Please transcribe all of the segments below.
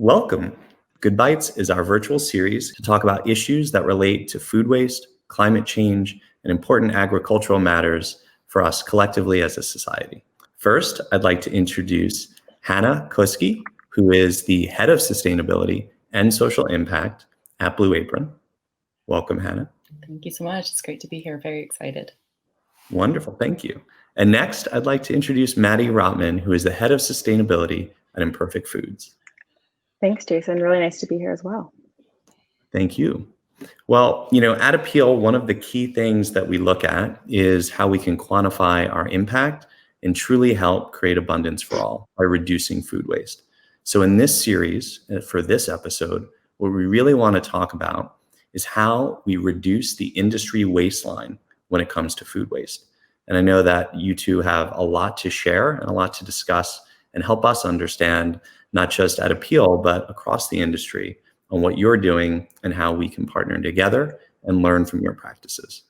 Welcome. Good Bites is our virtual series to talk about issues that relate to food waste, climate change, and important agricultural matters for us collectively as a society. First, I'd like to introduce Hannah Koski, who is the head of sustainability and social impact at Blue Apron. Welcome, Hannah. Thank you so much. It's great to be here. Very excited. Wonderful. Thank you. And next, I'd like to introduce Maddy Rotman, who is the head of sustainability at Imperfect Foods. Thanks, Jason. Really nice to be here as well. Thank you. Well, at Apeel, one of the key things that we look at is how we can quantify our impact and truly help create abundance for all by reducing food waste. So in this series, for this episode, what we really want to talk about is how we reduce the industry waistline when it comes to food waste. And I know that you two have a lot to share and a lot to discuss and help us understand, not just at Apeel, but across the industry on what you're doing and how we can partner together and learn from your practices.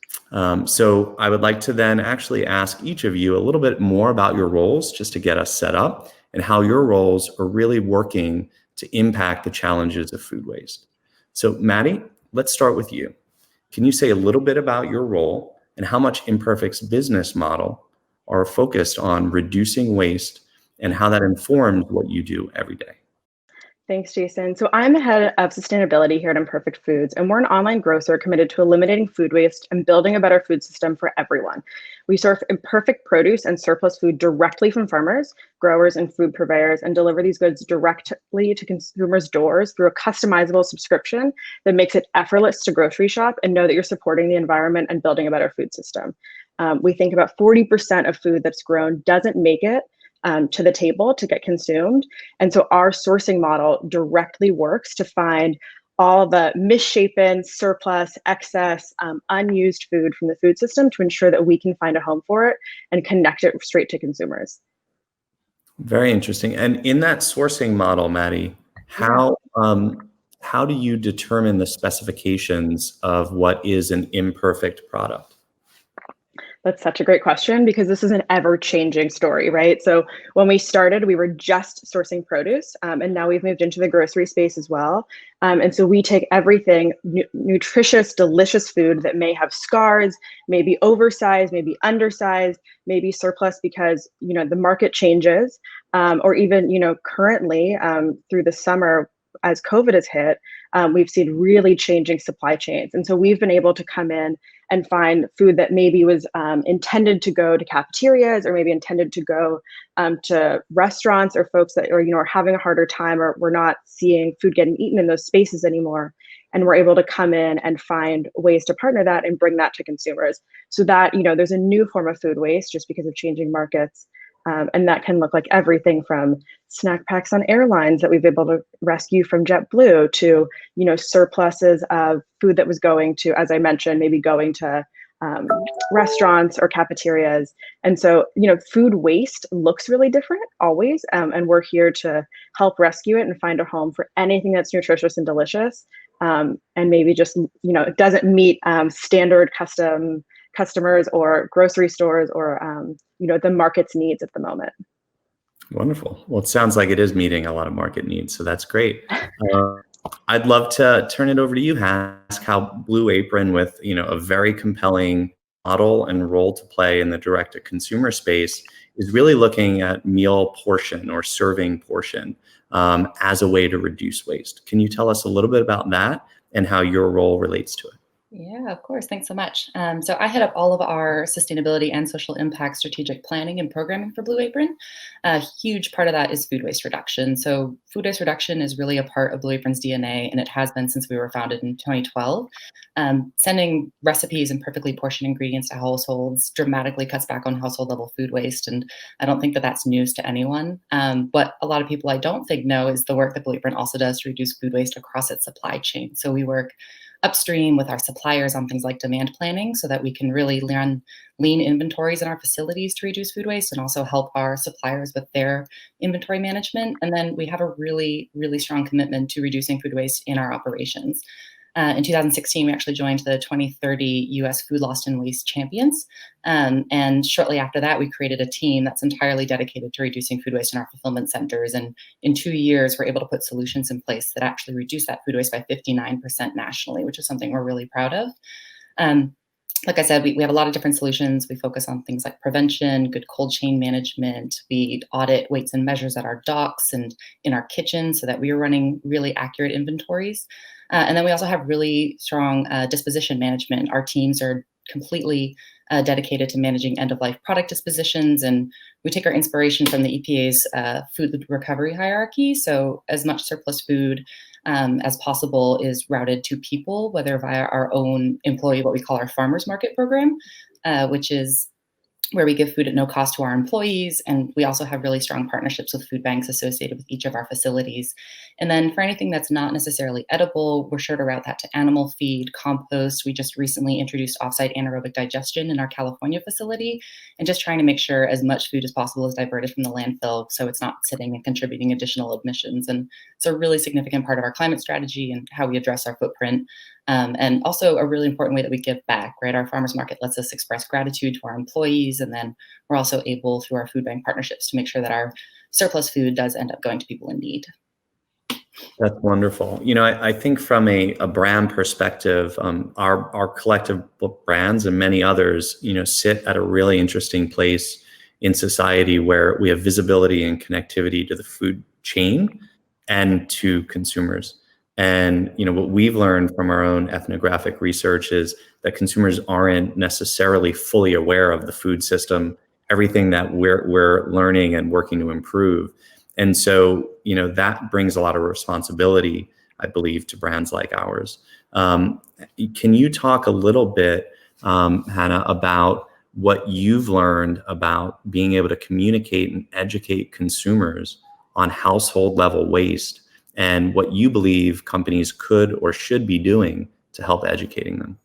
So I would like to then actually ask each of you a little bit more about your roles just to get us set up and how your roles are really working to impact the challenges of food waste. So Maddy, let's start with you. Can you say a little bit about your role and how much Imperfect's business model are focused on reducing waste and how that informs what you do every day? Thanks, Jason. So I'm the head of sustainability here at Imperfect Foods, and we're an online grocer committed to eliminating food waste and building a better food system for everyone. We source imperfect produce and surplus food directly from farmers, growers, and food purveyors, and deliver these goods directly to consumers' doors through a customizable subscription that makes it effortless to grocery shop and know that you're supporting the environment and building a better food system. We think about 40% of food that's grown doesn't make it to the table to get consumed. And so our sourcing model directly works to find all the misshapen, surplus, excess, unused food from the food system to ensure that we can find a home for it and connect it straight to consumers. Very interesting. And in that sourcing model, Maddy, how do you determine the specifications of what is an imperfect product? That's such a great question because this is an ever-changing story, right? So when we started, we were just sourcing produce, and now we've moved into the grocery space as well. And so we take everything nutritious, delicious food that may have scars, maybe oversized, maybe undersized, maybe surplus because the market changes, or even currently through the summer as COVID has hit, we've seen really changing supply chains. And so we've been able to come in and find food that maybe was intended to go to cafeterias or maybe intended to go to restaurants or folks that are having a harder time, or we're not seeing food getting eaten in those spaces anymore. And we're able to come in and find ways to partner that and bring that to consumers so that, there's a new form of food waste just because of changing markets. And that can look like everything from snack packs on airlines that we've been able to rescue from JetBlue to, surpluses of food that was going to, as I mentioned, maybe going to restaurants or cafeterias. And so, food waste looks really different always. And we're here to help rescue it and find a home for anything that's nutritious and delicious. And maybe just, it doesn't meet standard customers or grocery stores or the market's needs at the moment. Wonderful. Well, it sounds like it is meeting a lot of market needs, so that's great. I'd love to turn it over to you, ask how Blue Apron, with a very compelling model and role to play in the direct-to-consumer space, is really looking at meal portion or serving portion as a way to reduce waste. Can you tell us a little bit about that and how your role relates to it? Yeah, of course. Thanks so much. So I head up all of our sustainability and social impact strategic planning and programming for Blue Apron. A huge part of that is food waste reduction. So food waste reduction is really a part of Blue Apron's DNA, and it has been since we were founded in 2012. Sending recipes and perfectly portioned ingredients to households dramatically cuts back on household level food waste. And I don't think that that's news to anyone. What a lot of people I don't think know is the work that Blue Apron also does to reduce food waste across its supply chain. So we work upstream with our suppliers on things like demand planning so that we can really run lean inventories in our facilities to reduce food waste and also help our suppliers with their inventory management. And then we have a really, really strong commitment to reducing food waste in our operations. In 2016, we actually joined the 2030 U.S. Food Lost and Waste Champions. And shortly after that, we created a team that's entirely dedicated to reducing food waste in our fulfillment centers. And in 2 years, we're able to put solutions in place that actually reduce that food waste by 59% nationally, which is something we're really proud of. Like I said, we have a lot of different solutions. We focus on things like prevention, good cold chain management. We audit weights and measures at our docks and in our kitchen so that we are running really accurate inventories. And then we also have really strong disposition management. Our teams are completely dedicated to managing end-of-life product dispositions, and we take our inspiration from the EPA's food recovery hierarchy. So as much surplus food as possible is routed to people, whether via our own employee, what we call our farmers market program, which is where we give food at no cost to our employees. And we also have really strong partnerships with food banks associated with each of our facilities. And then for anything that's not necessarily edible, we're sure to route that to animal feed, compost. We just recently introduced offsite anaerobic digestion in our California facility, and just trying to make sure as much food as possible is diverted from the landfill so it's not sitting and contributing additional emissions. And it's a really significant part of our climate strategy and how we address our footprint. And also a really important way that we give back, right? Our farmers market lets us express gratitude to our employees, and then we're also able, through our food bank partnerships, to make sure that our surplus food does end up going to people in need. That's wonderful. I think from a brand perspective, our collective brands and many others, sit at a really interesting place in society where we have visibility and connectivity to the food chain and to consumers. And what we've learned from our own ethnographic research is that consumers aren't necessarily fully aware of the food system, everything that we're learning and working to improve. And so, that brings a lot of responsibility, I believe, to brands like ours. Can you talk a little bit, Hannah, about what you've learned about being able to communicate and educate consumers on household level waste, and what you believe companies could or should be doing to help educating them?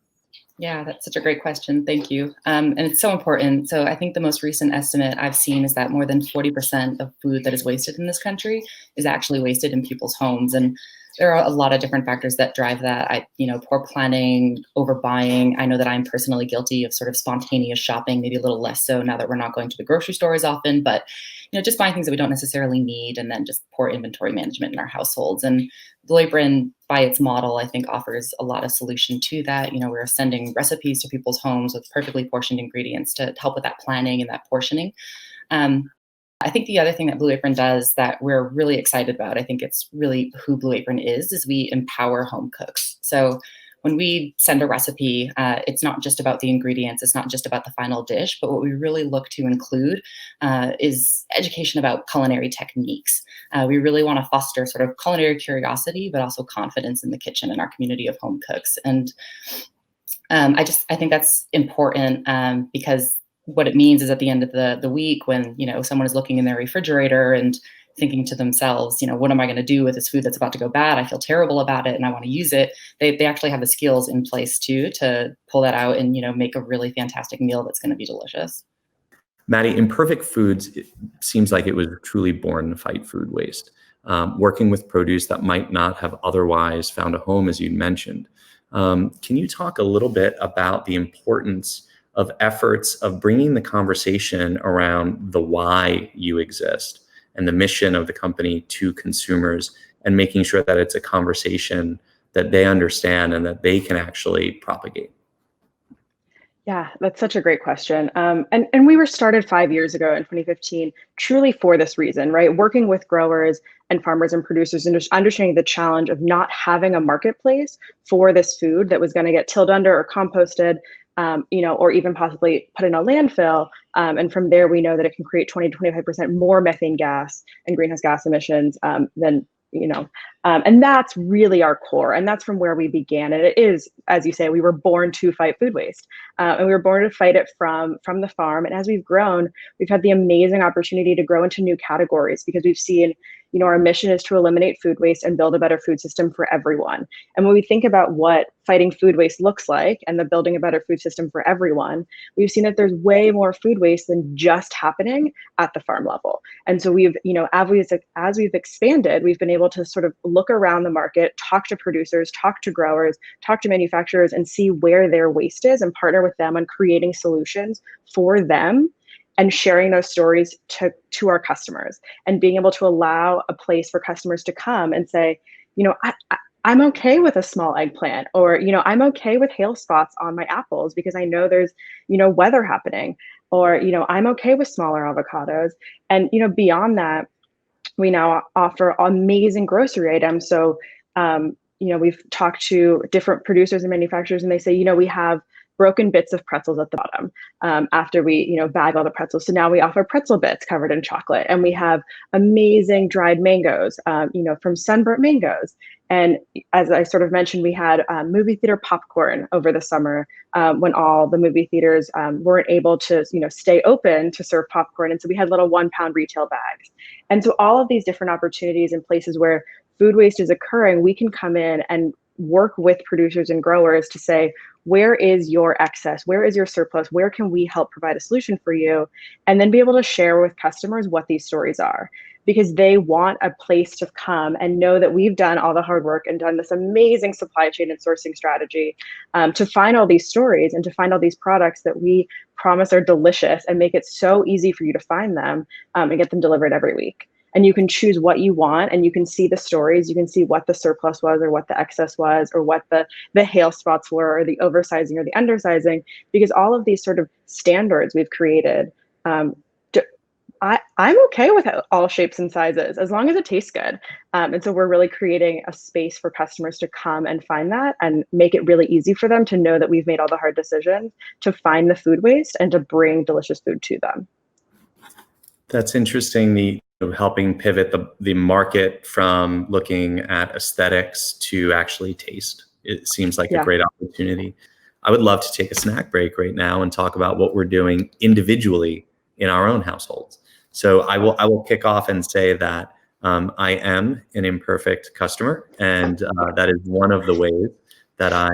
Yeah, that's such a great question. Thank you. And it's so important. So I think the most recent estimate I've seen is that more than 40% of food that is wasted in this country is actually wasted in people's homes. And there are a lot of different factors that drive that. Poor planning, overbuying. I know that I'm personally guilty of sort of spontaneous shopping, maybe a little less so now that we're not going to the grocery store as often, but just buying things that we don't necessarily need, and then just poor inventory management in our households. And Blue Apron, by its model, I think offers a lot of solution to that. We're sending recipes to people's homes with perfectly portioned ingredients to help with that planning and that portioning. I think the other thing that Blue Apron does that we're really excited about, I think it's really who Blue Apron is we empower home cooks. So when we send a recipe, it's not just about the ingredients, it's not just about the final dish, but what we really look to include is education about culinary techniques. We really want to foster sort of culinary curiosity, but also confidence in the kitchen and our community of home cooks. And I think that's important because what it means is at the end of the week, when someone is looking in their refrigerator and thinking to themselves, what am I going to do with this food that's about to go bad? I feel terrible about it and I want to use it. They actually have the skills in place too to pull that out and make a really fantastic meal that's going to be delicious. Maddy, Imperfect Foods, it seems like it was truly born to fight food waste, working with produce that might not have otherwise found a home, as you mentioned. Can you talk a little bit about the importance of efforts of bringing the conversation around the why you exist and the mission of the company to consumers, and making sure that it's a conversation that they understand and that they can actually propagate? Yeah, that's such a great question. And we were started 5 years ago in 2015, truly for this reason, right? Working with growers and farmers and producers, and just understanding the challenge of not having a marketplace for this food that was going to get tilled under or composted, or even possibly put in a landfill. And from there, we know that it can create 20 to 25% more methane gas and greenhouse gas emissions than and that's really our core, and that's from where we began. And it is, as you say, we were born to fight food waste, and we were born to fight it from the farm. And as we've grown, we've had the amazing opportunity to grow into new categories, because we've seen, our mission is to eliminate food waste and build a better food system for everyone. And when we think about what fighting food waste looks like and the building a better food system for everyone, we've seen that there's way more food waste than just happening at the farm level. And so we've, as we've expanded, we've been able to sort of look around the market, talk to producers, talk to growers, talk to manufacturers, and see where their waste is and partner with them on creating solutions for them and sharing those stories to our customers, and being able to allow a place for customers to come and say, I'm okay with a small eggplant, or, I'm okay with hail spots on my apples because I know there's, weather happening, or, I'm okay with smaller avocados. And, beyond that, we now offer amazing grocery items. So, we've talked to different producers and manufacturers, and they say, we have broken bits of pretzels at the bottom after we, bag all the pretzels. So now we offer pretzel bits covered in chocolate, and we have amazing dried mangoes, from sunburnt mangoes. And as I sort of mentioned, we had movie theater popcorn over the summer when all the movie theaters weren't able to, stay open to serve popcorn. And so we had little 1 pound retail bags. And so all of these different opportunities and places where food waste is occurring, we can come in and work with producers and growers to say, where is your excess? Where is your surplus? Where can we help provide a solution for you? And then be able to share with customers what these stories are, because they want a place to come and know that we've done all the hard work and done this amazing supply chain and sourcing strategy to find all these stories and to find all these products that we promise are delicious and make it so easy for you to find them and get them delivered every week. And you can choose what you want, and you can see the stories. You can see what the surplus was, or what the excess was, or what the hail spots were, or the oversizing or the undersizing, because all of these sort of standards we've created. I'm okay with all shapes and sizes as long as it tastes good. And so we're really creating a space for customers to come and find that, and make it really easy for them to know that we've made all the hard decisions to find the food waste and to bring delicious food to them. That's interesting. Helping pivot the market from looking at aesthetics to actually taste. It seems like a great opportunity. I would love to take a snack break right now and talk about what we're doing individually in our own households. So I will kick off and say that I am an Imperfect customer, and that is one of the ways that I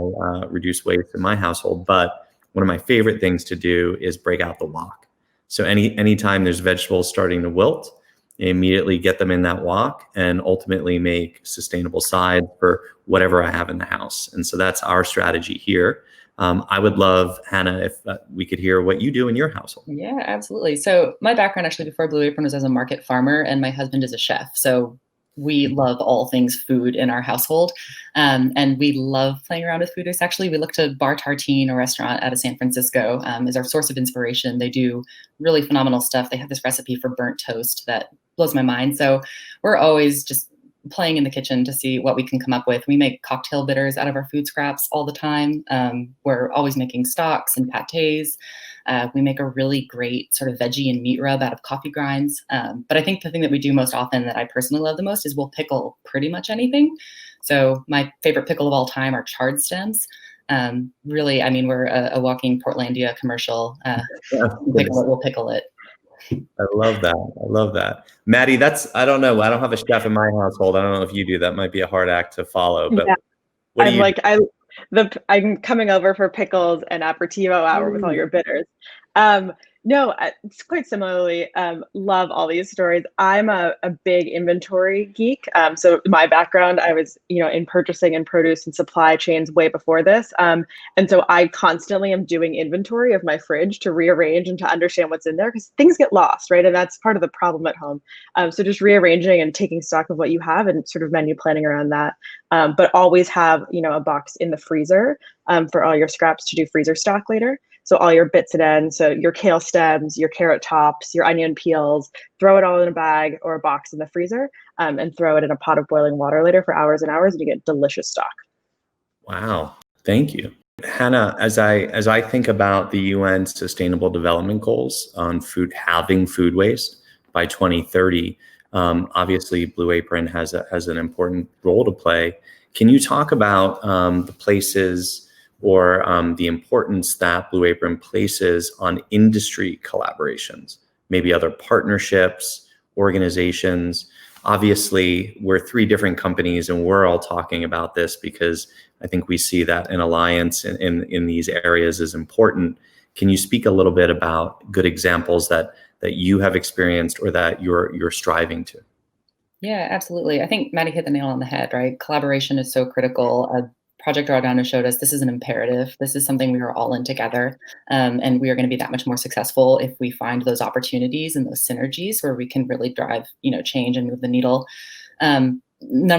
reduce waste in my household. But one of my favorite things to do is break out the wok. So anytime there's vegetables starting to wilt, immediately get them in that wok and ultimately make sustainable sides for whatever I have in the house. And so that's our strategy here. I would love, Hannah, if we could hear what you do in your household. Yeah, absolutely. So my background actually before Blue Apron was as a market farmer, and my husband is a chef. So we love all things food in our household. And we love playing around with food waste. Actually, we look to Bar Tartine, a restaurant out of San Francisco, as our source of inspiration. They do really phenomenal stuff. They have this recipe for burnt toast that blows my mind. So we're always just playing in the kitchen to see what we can come up with. We make cocktail bitters out of our food scraps all the time. We're always making stocks and pâtés. We make a really great sort of veggie and meat rub out of coffee grinds. But I think the thing that we do most often that I personally love the most is we'll pickle pretty much anything. So my favorite pickle of all time are chard stems. Really, I mean, we're a walking Portlandia commercial. We'll pickle it. I love that. Maddy, I don't know. I don't have a chef in my household. I don't know if you do. That might be a hard act to follow, but what do you I'm coming over for pickles and aperitivo hour with all your bitters. No, it's quite similarly. Love all these stories. I'm a big inventory geek. So my background, I was, in purchasing and produce and supply chains way before this. And so I constantly am doing inventory of my fridge to rearrange and to understand what's in there, because things get lost, right? And that's part of the problem at home. So just rearranging and taking stock of what you have and sort of menu planning around that. But always have, a box in the freezer for all your scraps to do freezer stock later. So all your bits and ends, so your kale stems, your carrot tops, your onion peels, throw it all in a bag or a box in the freezer and throw it in a pot of boiling water later for hours and hours, and you get delicious stock. Wow. Thank you. Hannah, as I think about the UN Sustainable Development Goals on halving food waste by 2030, obviously Blue Apron has an important role to play. Can you talk about the places or the importance that Blue Apron places on industry collaborations, maybe other partnerships, organizations? Obviously, we're 3 different companies and we're all talking about this because I think we see that an alliance in these areas is important. Can you speak a little bit about good examples that you have experienced or that you're striving to? Yeah, absolutely. I think Maddie hit the nail on the head, right? Collaboration is so critical. Project Drawdown has showed us this is an imperative. This is something we are all in together. And we are going to be that much more successful if we find those opportunities and those synergies where we can really drive, change and move the needle. None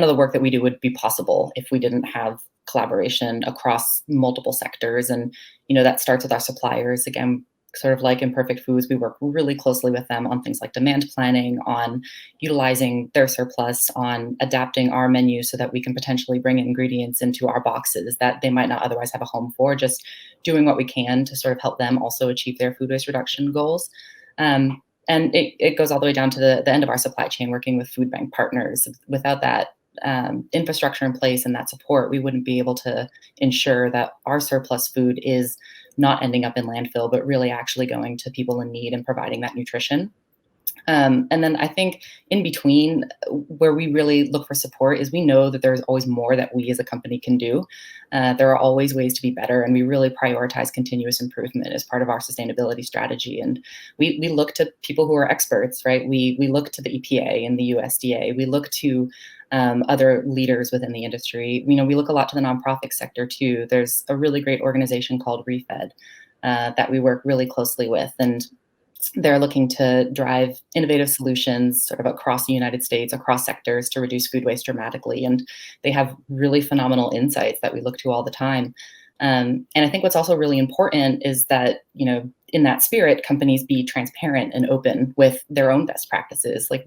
of the work that we do would be possible if we didn't have collaboration across multiple sectors. And, that starts with our suppliers. Again, sort of like Imperfect Foods, we work really closely with them on things like demand planning, on utilizing their surplus, on adapting our menu so that we can potentially bring ingredients into our boxes that they might not otherwise have a home for, just doing what we can to sort of help them also achieve their food waste reduction goals. And it goes all the way down to the end of our supply chain, working with food bank partners. Without that infrastructure in place and that support, we wouldn't be able to ensure that our surplus food is not ending up in landfill, but really actually going to people in need and providing that nutrition. And then I think in between, where we really look for support is we know that there's always more that we as a company can do. There are always ways to be better, and we really prioritize continuous improvement as part of our sustainability strategy. And we look to people who are experts, right? We look to the EPA and the USDA. We look to other leaders within the industry. We look a lot to the nonprofit sector too. There's a really great organization called Refed that we work really closely with, and they're looking to drive innovative solutions sort of across the United States, across sectors, to reduce food waste dramatically. And they have really phenomenal insights that we look to all the time. And I think what's also really important is that, in that spirit, companies be transparent and open with their own best practices. Like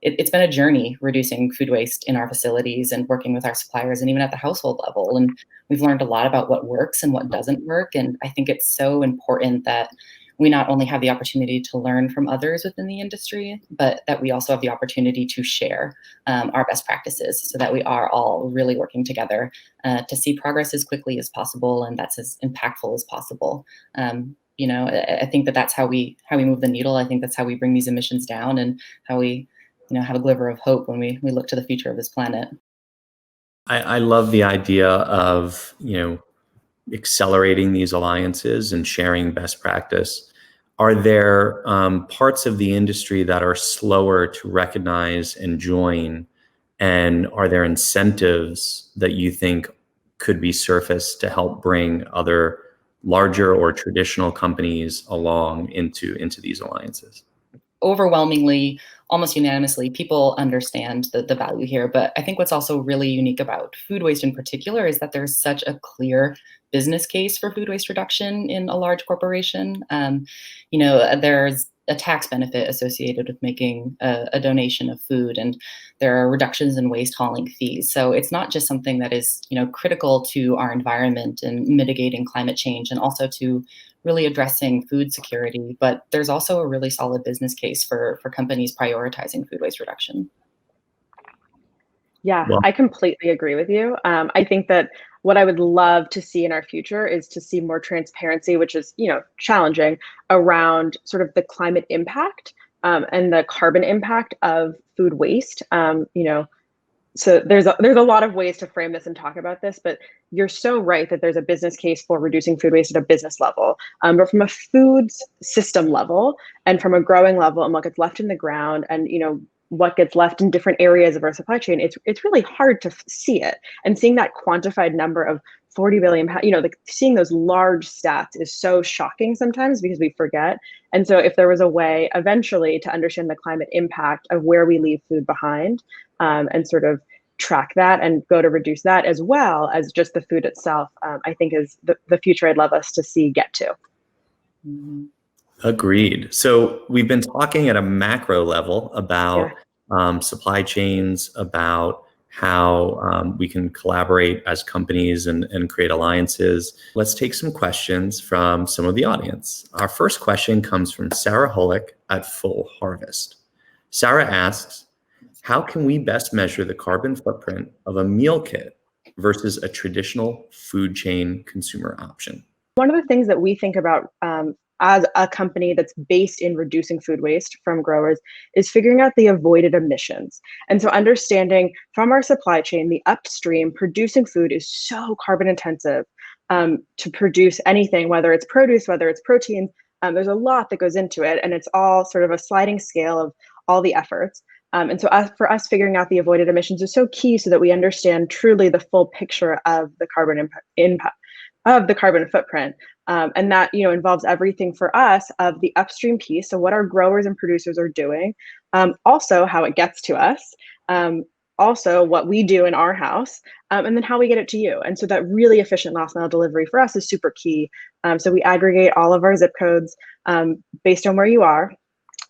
it's been a journey reducing food waste in our facilities and working with our suppliers and even at the household level. And we've learned a lot about what works and what doesn't work. And I think it's so important that we not only have the opportunity to learn from others within the industry, but that we also have the opportunity to share our best practices so that we are all really working together to see progress as quickly as possible and that's as impactful as possible. I think that's how we move the needle. I think that's how we bring these emissions down and how we have a glimmer of hope when we look to the future of this planet. I love the idea of, accelerating these alliances and sharing best practice. Are there parts of the industry that are slower to recognize and join? And are there incentives that you think could be surfaced to help bring other larger or traditional companies along into these alliances? Overwhelmingly, almost unanimously, people understand the value here. But I think what's also really unique about food waste in particular is that there's such a clear business case for food waste reduction in a large corporation. There's a tax benefit associated with making a donation of food, and there are reductions in waste hauling fees. So it's not just something that is, critical to our environment and mitigating climate change and also to really addressing food security, but there's also a really solid business case for companies prioritizing food waste reduction. Yeah, Well, I completely agree with you. I think that what I would love to see in our future is to see more transparency, which is, challenging, around sort of the climate impact and the carbon impact of food waste. So there's a lot of ways to frame this and talk about this, but you're so right that there's a business case for reducing food waste at a business level. But from a food system level and from a growing level and what gets left in the ground and, what gets left in different areas of our supply chain, it's really hard to see it. And seeing that quantified number of 40 billion, seeing those large stats is so shocking sometimes because we forget. And so if there was a way eventually to understand the climate impact of where we leave food behind and sort of track that and go to reduce that as well as just the food itself, I think is the future I'd love us to see get to. Mm-hmm. agreed. So we've been talking at a macro level about supply chains, about how we can collaborate as companies and create alliances. Let's take some questions from some of the audience. Our first question comes from Sarah Hullock at Full Harvest. Sarah asks, how can we best measure the carbon footprint of a meal kit versus a traditional food chain consumer option? One of the things that we think about as a company that's based in reducing food waste from growers is figuring out the avoided emissions. And so understanding from our supply chain, the upstream producing food is so carbon intensive to produce anything, whether it's produce, whether it's protein. There's a lot that goes into it, and it's all sort of a sliding scale of all the efforts. And so for us, figuring out the avoided emissions is so key so that we understand truly the full picture of the carbon impact of the carbon footprint. And that, involves everything for us of the upstream piece, so what our growers and producers are doing, also how it gets to us, also what we do in our house, and then how we get it to you. And so that really efficient last mile delivery for us is super key. So we aggregate all of our zip codes based on where you are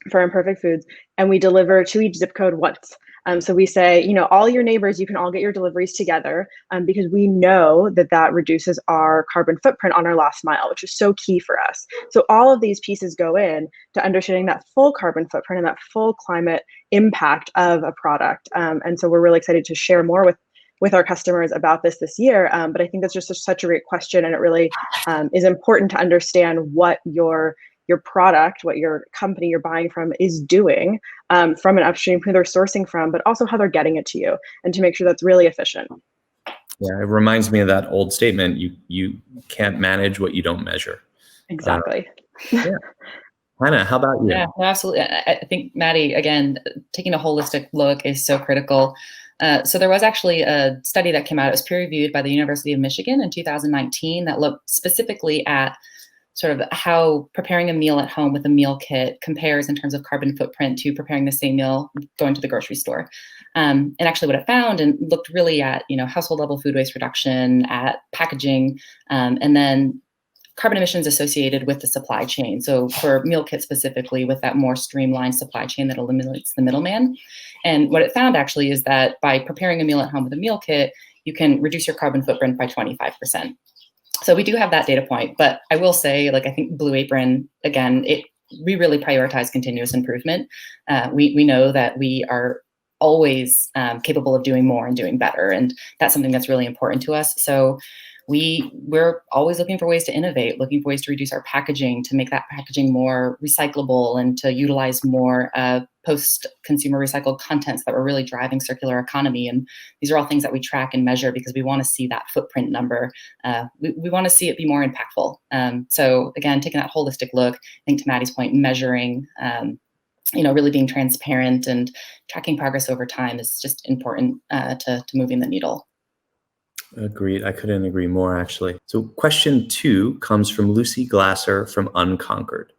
for Imperfect Foods, and we deliver to each zip code once. So we say, all your neighbors, you can all get your deliveries together, because we know that that reduces our carbon footprint on our last mile, which is so key for us. So all of these pieces go in to understanding that full carbon footprint and that full climate impact of a product. And so we're really excited to share more with our customers about this year. But I think that's just such a great question, and it really is important to understand what your product, what your company you're buying from is doing, from an upstream, who they're sourcing from, but also how they're getting it to you, and to make sure that's really efficient. Yeah, it reminds me of that old statement: you can't manage what you don't measure. Exactly. Yeah. Hannah, how about you? Yeah, no, absolutely. I think, Maddy, again, taking a holistic look is so critical. So there was actually a study that came out. It was peer-reviewed by the University of Michigan in 2019 that looked specifically at sort of how preparing a meal at home with a meal kit compares in terms of carbon footprint to preparing the same meal going to the grocery store. And actually what it found, and looked really at, household level food waste reduction, at packaging, and then carbon emissions associated with the supply chain. So for meal kits specifically, with that more streamlined supply chain that eliminates the middleman. And what it found actually is that by preparing a meal at home with a meal kit, you can reduce your carbon footprint by 25%. So we do have that data point, but I will say, I think Blue Apron, again, we really prioritize continuous improvement. We know that we are always capable of doing more and doing better, and that's something that's really important to us. So we're always looking for ways to innovate, looking for ways to reduce our packaging, to make that packaging more recyclable, and to utilize more post-consumer recycled contents that we're really driving circular economy. And these are all things that we track and measure because we want to see that footprint number. We want to see it be more impactful. So again, taking that holistic look, I think to Maddy's point, measuring, really being transparent and tracking progress over time is just important to moving the needle. Agreed. I couldn't agree more, actually. So question 2 comes from Lucy Glasser from Unconquered.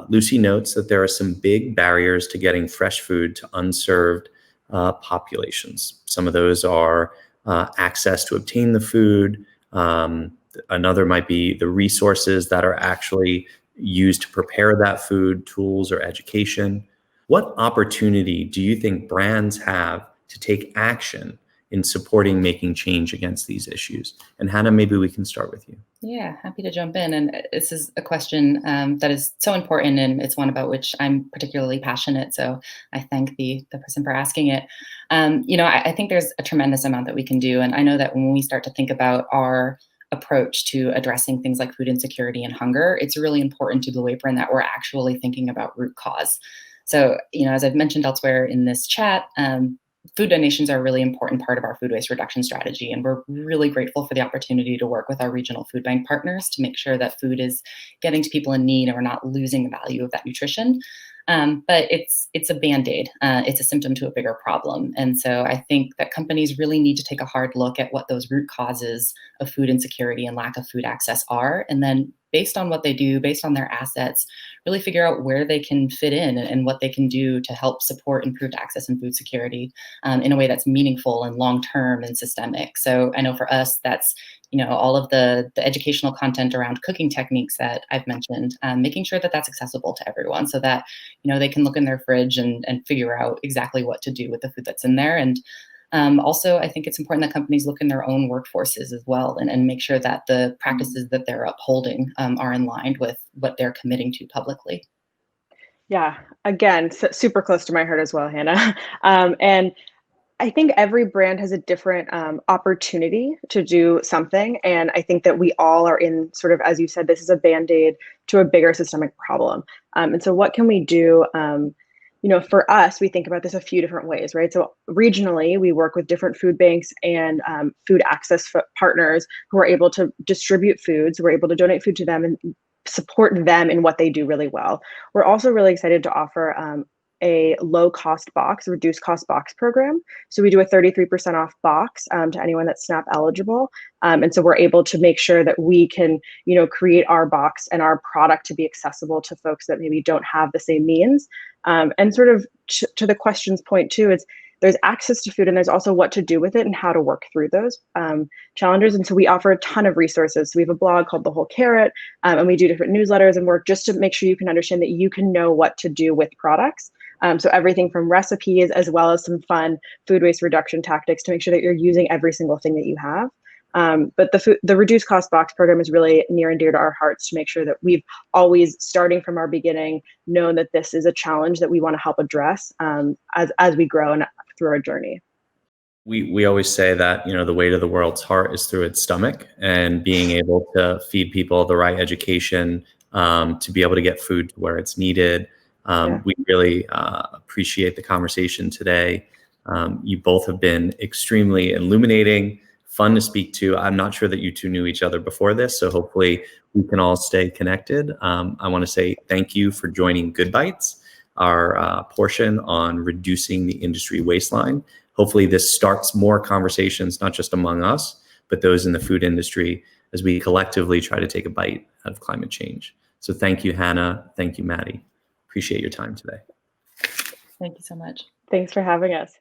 Lucy notes that there are some big barriers to getting fresh food to unserved populations. Some of those are access to obtain the food. Another might be the resources that are actually used to prepare that food, tools or education. What opportunity do you think brands have to take action in supporting making change against these issues? And Hannah, maybe we can start with you. Yeah, happy to jump in. And this is a question that is so important, and it's one about which I'm particularly passionate. So I thank the person for asking it. I think there's a tremendous amount that we can do. And I know that when we start to think about our approach to addressing things like food insecurity and hunger, it's really important to Blue Apron that we're actually thinking about root cause. So, as I've mentioned elsewhere in this chat, food donations are a really important part of our food waste reduction strategy, and we're really grateful for the opportunity to work with our regional food bank partners to make sure that food is getting to people in need and we're not losing the value of that nutrition. But it's a Band-Aid. It's a symptom to a bigger problem. And so I think that companies really need to take a hard look at what those root causes of food insecurity and lack of food access are, and then based on what they do, based on their assets, really figure out where they can fit in and what they can do to help support improved access and food security in a way that's meaningful and long-term and systemic. So I know for us, that's all of the educational content around cooking techniques that I've mentioned, making sure that that's accessible to everyone so that, they can look in their fridge and figure out exactly what to do with the food that's in there. And also, I think it's important that companies look in their own workforces as well and make sure that the practices that they're upholding are in line with what they're committing to publicly. Yeah, again, super close to my heart as well, Hannah. And I think every brand has a different opportunity to do something. And I think that we all are in sort of, as you said, this is a Band-Aid to a bigger systemic problem. And so what can we do? For us, we think about this a few different ways, right? So regionally, we work with different food banks and food access partners who are able to distribute foods, who are able to donate food to them and support them in what they do really well. We're also really excited to offer a low cost box, reduced cost box program. So we do a 33% off box to anyone that's SNAP eligible. And so we're able to make sure that we can, create our box and our product to be accessible to folks that maybe don't have the same means. And sort of to the question's point too, there's access to food and there's also what to do with it and how to work through those challenges. And so we offer a ton of resources. So we have a blog called The Whole Carrot, and we do different newsletters and work just to make sure you can understand that you can know what to do with products. So everything from recipes as well as some fun food waste reduction tactics to make sure that you're using every single thing that you have. But the reduced cost box program is really near and dear to our hearts to make sure that we've always, starting from our beginning, known that this is a challenge that we want to help address as we grow and through our journey. We always say that, the way to the world's heart is through its stomach, and being able to feed people the right education to be able to get food to where it's needed. We really appreciate the conversation today. You both have been extremely illuminating, fun to speak to. I'm not sure that you two knew each other before this, so hopefully we can all stay connected. I want to say thank you for joining Good Bites, our portion on reducing the industry waistline. Hopefully this starts more conversations, not just among us, but those in the food industry, as we collectively try to take a bite out of climate change. So thank you, Hannah. Thank you, Maddy. Appreciate your time today. Thank you so much. Thanks for having us.